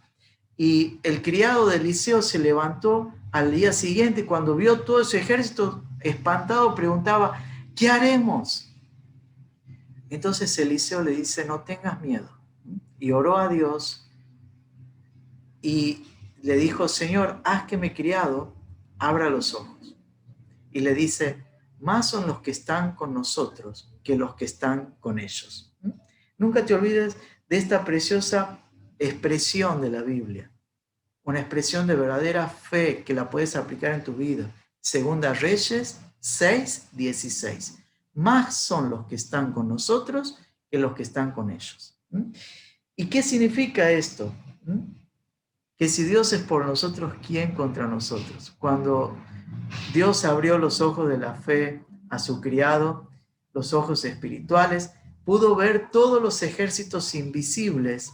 y el criado de Eliseo se levantó al día siguiente, cuando vio todo ese ejército espantado, preguntaba, ¿qué haremos? Entonces Eliseo le dice, no tengas miedo. Y oró a Dios y le dijo, Señor, haz que mi criado abra los ojos. Y le dice, más son los que están con nosotros que los que están con ellos. Nunca te olvides de esta preciosa expresión de la Biblia, una expresión de verdadera fe que la puedes aplicar en tu vida. Segunda Reyes 6:16. Más son los que están con nosotros que los que están con ellos. ¿Y qué significa esto? Que si Dios es por nosotros, ¿quién contra nosotros? Cuando Dios abrió los ojos de la fe a su criado, los ojos espirituales, pudo ver todos los ejércitos invisibles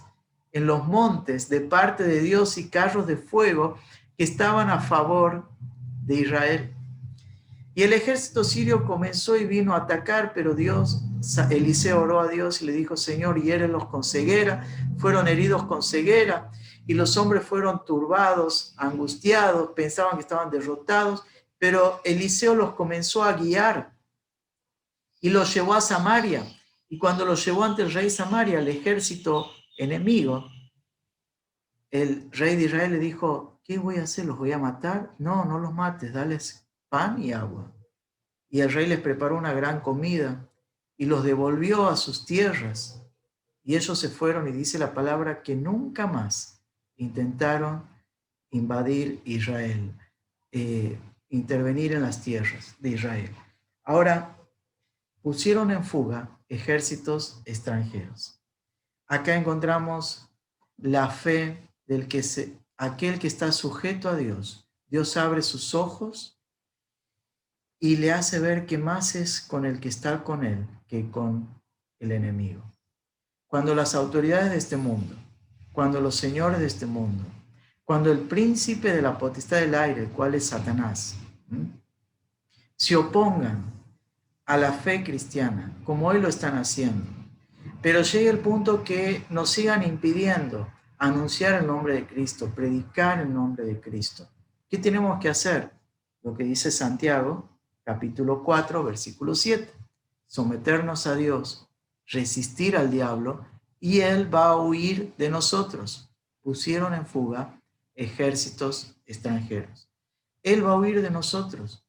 en los montes de parte de Dios y carros de fuego que estaban a favor de Israel. Y el ejército sirio comenzó y vino a atacar, pero Eliseo oró a Dios y le dijo, Señor, hiérelos con ceguera. Fueron heridos con ceguera y los hombres fueron turbados, angustiados, pensaban que estaban derrotados, pero Eliseo los comenzó a guiar y los llevó a Samaria. Y cuando los llevó ante el rey Samaria, el ejército enemigo, el rey de Israel le dijo, ¿qué voy a hacer? ¿Los voy a matar? No, no los mates, dales pan y agua. Y el rey les preparó una gran comida y los devolvió a sus tierras. Y ellos se fueron y dice la palabra que nunca más intentaron invadir Israel, intervenir en las tierras de Israel. Ahora, pusieron en fuga ejércitos extranjeros. Acá encontramos la fe del aquel que está sujeto a Dios. Dios abre sus ojos y le hace ver que más es con el que está con él que con el enemigo. Cuando las autoridades de este mundo, cuando los señores de este mundo, cuando el príncipe de la potestad del aire, el cual es Satanás, se opongan a la fe cristiana, como hoy lo están haciendo, pero llega el punto que nos sigan impidiendo anunciar el nombre de Cristo, predicar el nombre de Cristo. ¿Qué tenemos que hacer? Lo que dice Santiago, capítulo 4, versículo 7. Someternos a Dios, resistir al diablo, y él va a huir de nosotros. Pusieron en fuga ejércitos extranjeros. Él va a huir de nosotros.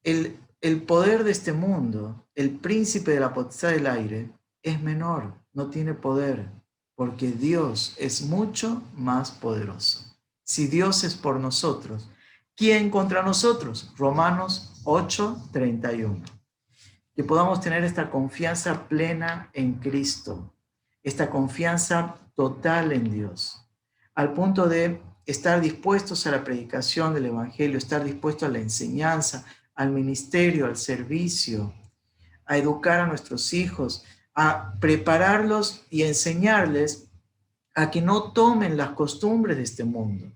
El poder de este mundo, el príncipe de la potestad del aire, es menor, no tiene poder, porque Dios es mucho más poderoso. Si Dios es por nosotros, ¿quién contra nosotros? Romanos 8:31. Que podamos tener esta confianza plena en Cristo, esta confianza total en Dios, al punto de estar dispuestos a la predicación del Evangelio, estar dispuestos a la enseñanza, al ministerio, al servicio, a educar a nuestros hijos, a prepararlos y enseñarles a que no tomen las costumbres de este mundo.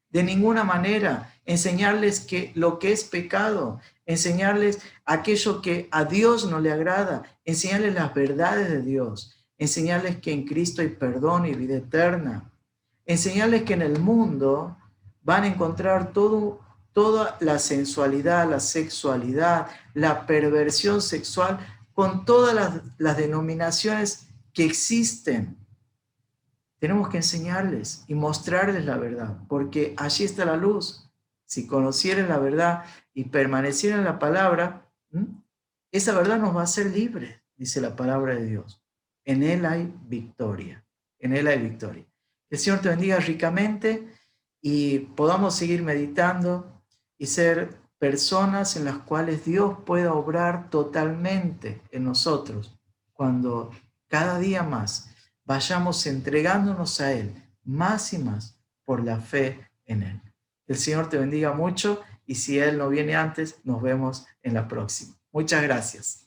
De ninguna manera, enseñarles que lo que es pecado, enseñarles aquello que a Dios no le agrada, enseñarles las verdades de Dios, enseñarles que en Cristo hay perdón y vida eterna, enseñarles que en el mundo van a encontrar toda la sensualidad, la sexualidad, la perversión sexual, con todas las denominaciones que existen. Tenemos que enseñarles y mostrarles la verdad, porque allí está la luz. Si conocieren la verdad y permanecieran en la palabra, esa verdad nos va a hacer libres, dice la palabra de Dios. En Él hay victoria, en Él hay victoria. Que el Señor te bendiga ricamente y podamos seguir meditando y ser personas en las cuales Dios pueda obrar totalmente en nosotros, cuando cada día más vayamos entregándonos a Él más y más por la fe en Él. El Señor te bendiga mucho y si Él no viene antes, nos vemos en la próxima. Muchas gracias.